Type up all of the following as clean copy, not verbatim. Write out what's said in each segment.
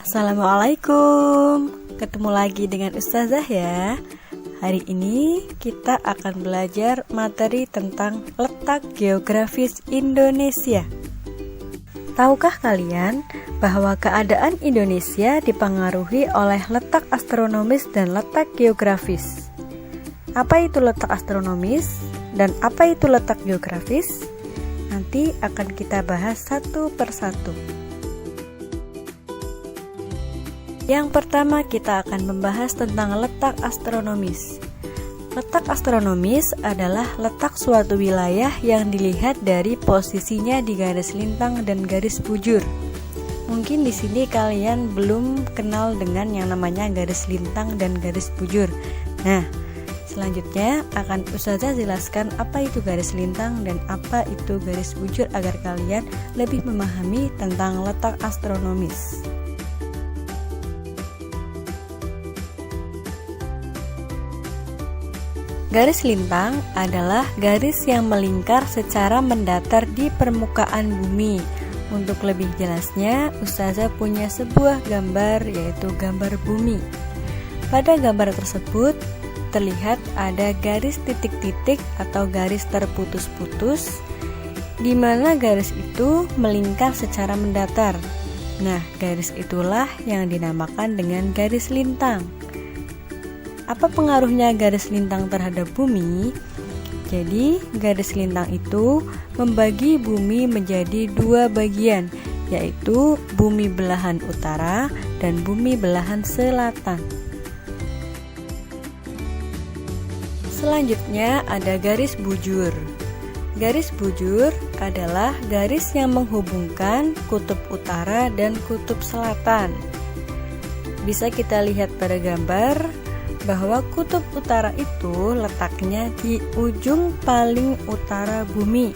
Assalamualaikum. Ketemu lagi dengan Ustazah ya. Hari ini kita akan belajar materi tentang letak geografis Indonesia. Tahukah kalian bahwa keadaan Indonesia dipengaruhi oleh letak astronomis dan letak geografis? Apa itu letak astronomis dan apa itu letak geografis? Nanti akan kita bahas satu persatu. Yang pertama kita akan membahas tentang letak astronomis. Letak astronomis adalah letak suatu wilayah yang dilihat dari posisinya di garis lintang dan garis bujur. Mungkin di sini kalian belum kenal dengan yang namanya garis lintang dan garis bujur. Nah, selanjutnya akan Ustazah jelaskan apa itu garis lintang dan apa itu garis bujur agar kalian lebih memahami tentang letak astronomis. Garis lintang adalah garis yang melingkar secara mendatar di permukaan bumi. Untuk lebih jelasnya, Ustazah punya sebuah gambar, yaitu gambar bumi. Pada gambar tersebut, terlihat ada garis titik-titik atau garis terputus-putus, di mana garis itu melingkar secara mendatar. Nah, garis itulah yang dinamakan dengan garis lintang. Apa pengaruhnya garis lintang terhadap bumi? Jadi, garis lintang itu membagi bumi menjadi dua bagian, yaitu bumi belahan utara dan bumi belahan selatan. Selanjutnya ada garis bujur. Garis bujur adalah garis yang menghubungkan kutub utara dan kutub selatan. Bisa kita lihat pada gambar bahwa kutub utara itu letaknya di ujung paling utara bumi,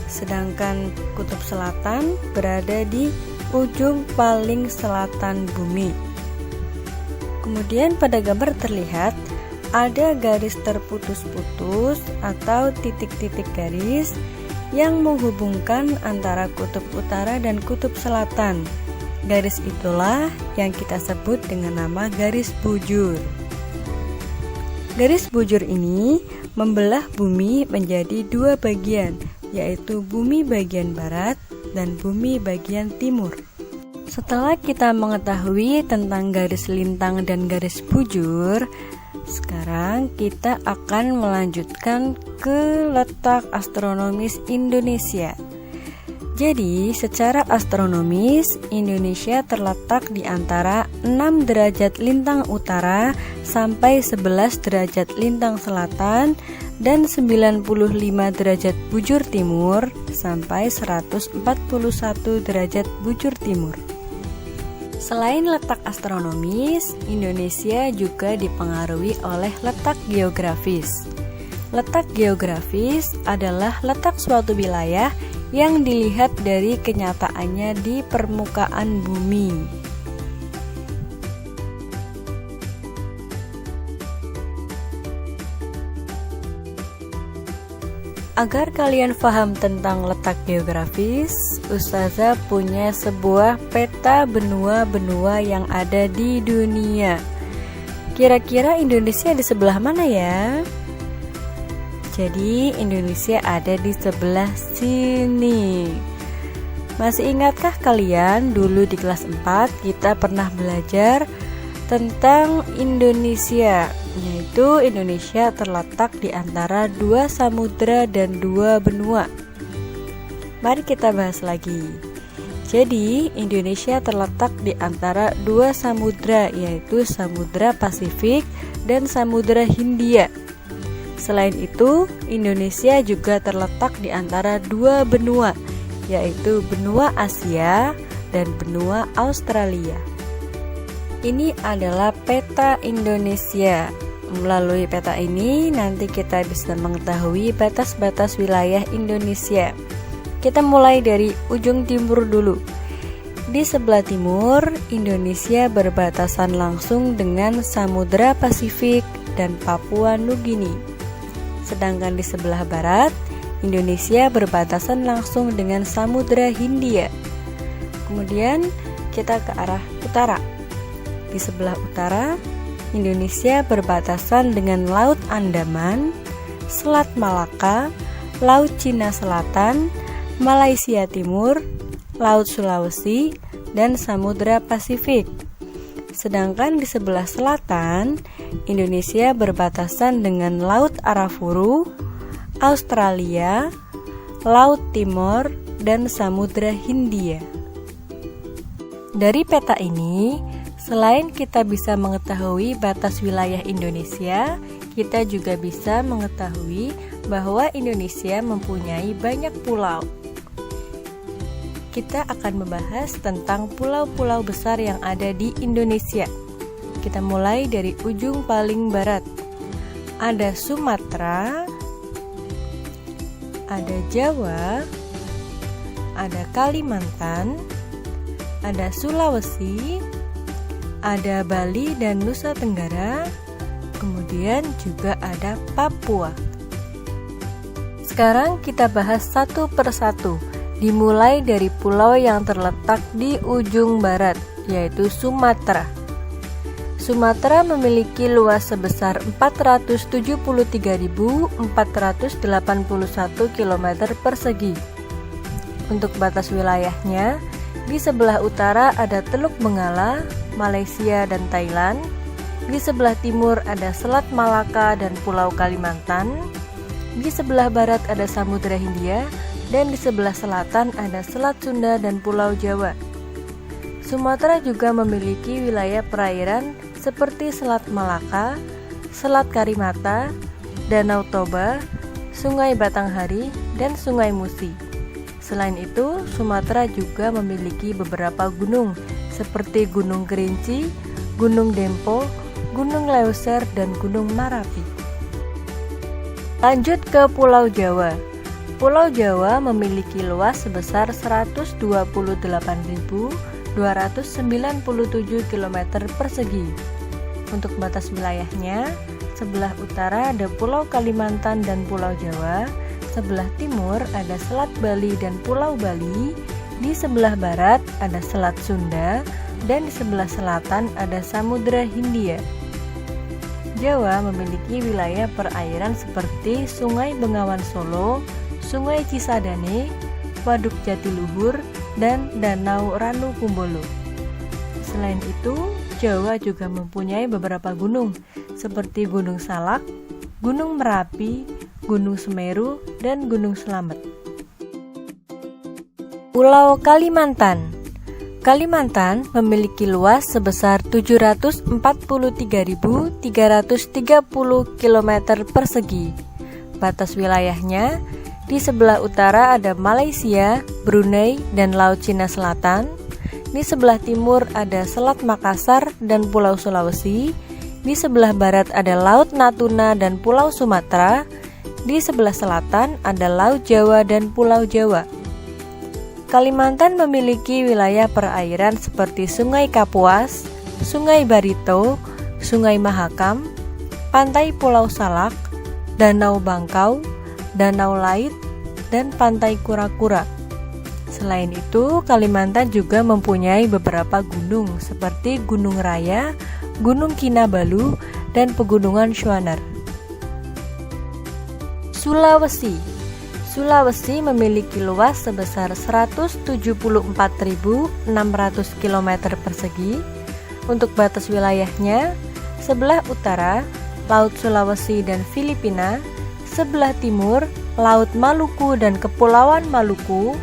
sedangkan kutub selatan berada di ujung paling selatan bumi. Kemudian pada gambar terlihat ada garis terputus-putus atau titik-titik garis yang menghubungkan antara kutub utara dan kutub selatan. Garis itulah yang kita sebut dengan nama garis bujur. Garis bujur ini membelah bumi menjadi dua bagian, yaitu bumi bagian barat dan bumi bagian timur. Setelah kita mengetahui tentang garis lintang dan garis bujur, sekarang kita akan melanjutkan ke letak astronomis Indonesia. Jadi, secara astronomis, Indonesia terletak di antara 6 derajat lintang utara sampai 11 derajat lintang selatan dan 95 derajat bujur timur sampai 141 derajat bujur timur. Selain letak astronomis, Indonesia juga dipengaruhi oleh letak geografis. Letak geografis adalah letak suatu wilayah yang dilihat dari kenyataannya di permukaan bumi. Agar kalian paham tentang letak geografis, Ustazah punya sebuah peta benua-benua yang ada di dunia. Kira-kira Indonesia di sebelah mana ya? Jadi Indonesia ada di sebelah sini. Masih ingatkah kalian dulu di kelas 4 kita pernah belajar tentang Indonesia, yaitu Indonesia terletak di antara dua samudra dan dua benua. Mari kita bahas lagi. Jadi Indonesia terletak di antara dua samudra, yaitu Samudra Pasifik dan Samudra Hindia. Selain itu, Indonesia juga terletak di antara dua benua, yaitu benua Asia dan benua Australia. Ini adalah peta Indonesia. Melalui peta ini, nanti kita bisa mengetahui batas-batas wilayah Indonesia. Kita mulai dari ujung timur dulu. Di sebelah timur, Indonesia berbatasan langsung dengan Samudra Pasifik dan Papua Nugini. Sedangkan di sebelah barat, Indonesia berbatasan langsung dengan Samudra Hindia. Kemudian kita ke arah utara. Di sebelah utara, Indonesia berbatasan dengan Laut Andaman, Selat Malaka, Laut Cina Selatan, Malaysia Timur, Laut Sulawesi, dan Samudra Pasifik. Sedangkan di sebelah selatan, Indonesia berbatasan dengan Laut Arafuru, Australia, Laut Timor, dan Samudra Hindia. Dari peta ini, selain kita bisa mengetahui batas wilayah Indonesia, kita juga bisa mengetahui bahwa Indonesia mempunyai banyak pulau. Kita akan membahas tentang pulau-pulau besar yang ada di Indonesia. Kita mulai dari ujung paling barat. Ada Sumatera, ada Jawa, ada Kalimantan, ada Sulawesi, ada Bali dan Nusa Tenggara, kemudian juga ada Papua. Sekarang kita bahas satu persatu. Dimulai dari pulau yang terletak di ujung barat, yaitu Sumatera. Sumatera memiliki luas sebesar 473.481 km persegi. Untuk batas wilayahnya, di sebelah utara ada Teluk Bengala, Malaysia dan Thailand. Di sebelah timur ada Selat Malaka dan Pulau Kalimantan. Di sebelah barat ada Samudra Hindia. Dan di sebelah selatan ada Selat Sunda dan Pulau Jawa. Sumatera juga memiliki wilayah perairan seperti Selat Malaka, Selat Karimata, Danau Toba, Sungai Batanghari, dan Sungai Musi. Selain itu, Sumatera juga memiliki beberapa gunung seperti Gunung Kerinci, Gunung Dempo, Gunung Leuser, dan Gunung Marapi. Lanjut ke Pulau Jawa. Pulau Jawa memiliki luas sebesar 128.297 km persegi. Untuk batas wilayahnya, sebelah utara ada Pulau Kalimantan dan Pulau Jawa, sebelah timur ada Selat Bali dan Pulau Bali, di sebelah barat ada Selat Sunda, dan di sebelah selatan ada Samudra Hindia. Jawa memiliki wilayah perairan seperti Sungai Bengawan Solo, Sungai Cisadane, Waduk Jatiluhur, dan Danau Ranu Kumbolo. Selain itu, Jawa juga mempunyai beberapa gunung seperti Gunung Salak, Gunung Merapi, Gunung Semeru, dan Gunung Slamet. Pulau Kalimantan. Kalimantan memiliki luas sebesar 743.330 km persegi. Batas wilayahnya, di sebelah utara ada Malaysia, Brunei, dan Laut Cina Selatan. Di sebelah timur ada Selat Makassar dan Pulau Sulawesi. Di sebelah barat ada Laut Natuna dan Pulau Sumatera. Di sebelah selatan ada Laut Jawa dan Pulau Jawa. Kalimantan memiliki wilayah perairan seperti Sungai Kapuas, Sungai Barito, Sungai Mahakam, Pantai Pulau Salak, Danau Bangkau, Danau Lait, dan Pantai Kura-Kura. Selain itu, Kalimantan juga mempunyai beberapa gunung seperti Gunung Raya, Gunung Kinabalu, dan Pegunungan Schwaner. Sulawesi. Sulawesi memiliki luas sebesar 174.600 km persegi. Untuk batas wilayahnya, sebelah utara, Laut Sulawesi dan Filipina, sebelah timur, Laut Maluku dan Kepulauan Maluku,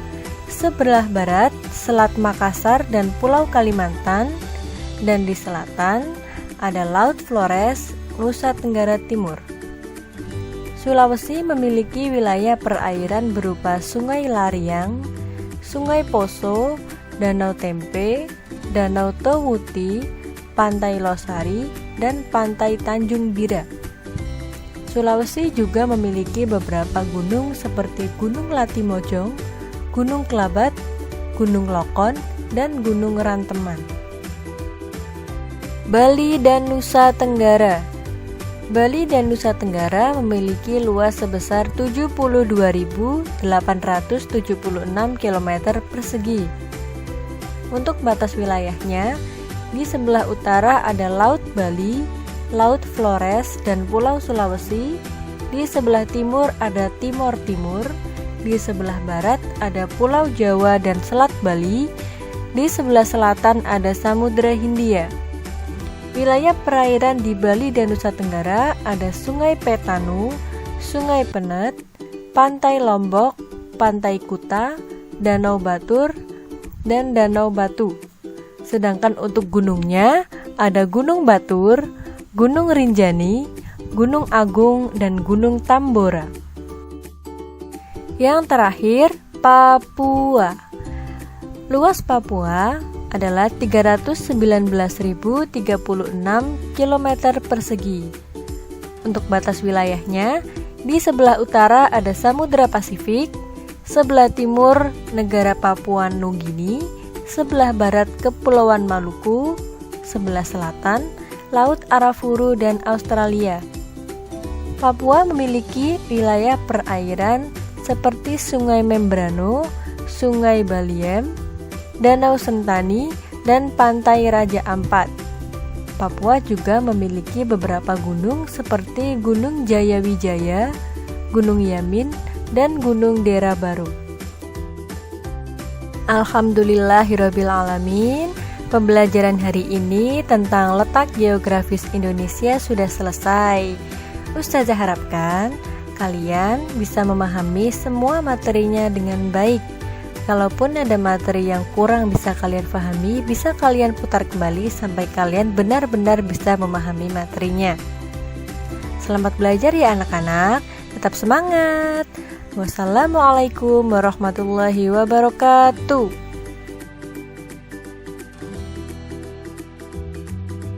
sebelah barat, Selat Makassar dan Pulau Kalimantan, dan di selatan ada Laut Flores, Nusa Tenggara Timur. Sulawesi memiliki wilayah perairan berupa Sungai Lariang, Sungai Poso, Danau Tempe, Danau Towuti, Pantai Losari, dan Pantai Tanjung Bira. Sulawesi juga memiliki beberapa gunung seperti Gunung Latimojong, Gunung Kelabat, Gunung Lokon, dan Gunung Ranteman. Bali dan Nusa Tenggara. Bali dan Nusa Tenggara memiliki luas sebesar 72.876 km persegi. Untuk batas wilayahnya, di sebelah utara ada Laut Bali, Laut Flores, dan Pulau Sulawesi. Di sebelah timur ada Timor Timur. Di sebelah barat ada Pulau Jawa dan Selat Bali. Di sebelah selatan ada Samudra Hindia. Wilayah perairan di Bali dan Nusa Tenggara ada Sungai Petanu, Sungai Penet, Pantai Lombok, Pantai Kuta, Danau Batur, dan Danau Batu. Sedangkan untuk gunungnya ada Gunung Batur, Gunung Rinjani, Gunung Agung, dan Gunung Tambora. Yang terakhir, Papua. Luas Papua adalah 319.036 km persegi. Untuk batas wilayahnya, di sebelah utara ada Samudra Pasifik, sebelah timur negara Papua Nugini, sebelah barat Kepulauan Maluku, sebelah selatan Laut Arafuru dan Australia. Papua memiliki wilayah perairan seperti Sungai Membrano, Sungai Baliem, Danau Sentani, dan Pantai Raja Ampat. Papua juga memiliki beberapa gunung seperti Gunung Jayawijaya, Gunung Yamin, dan Gunung Dera Baru. Alhamdulillahirrabbilalamin. Pembelajaran hari ini tentang letak geografis Indonesia sudah selesai. Ustazah harapkan kalian bisa memahami semua materinya dengan baik. Kalaupun ada materi yang kurang bisa kalian pahami, bisa kalian putar kembali sampai kalian benar-benar bisa memahami materinya. Selamat belajar ya anak-anak, tetap semangat. Wassalamualaikum warahmatullahi wabarakatuh.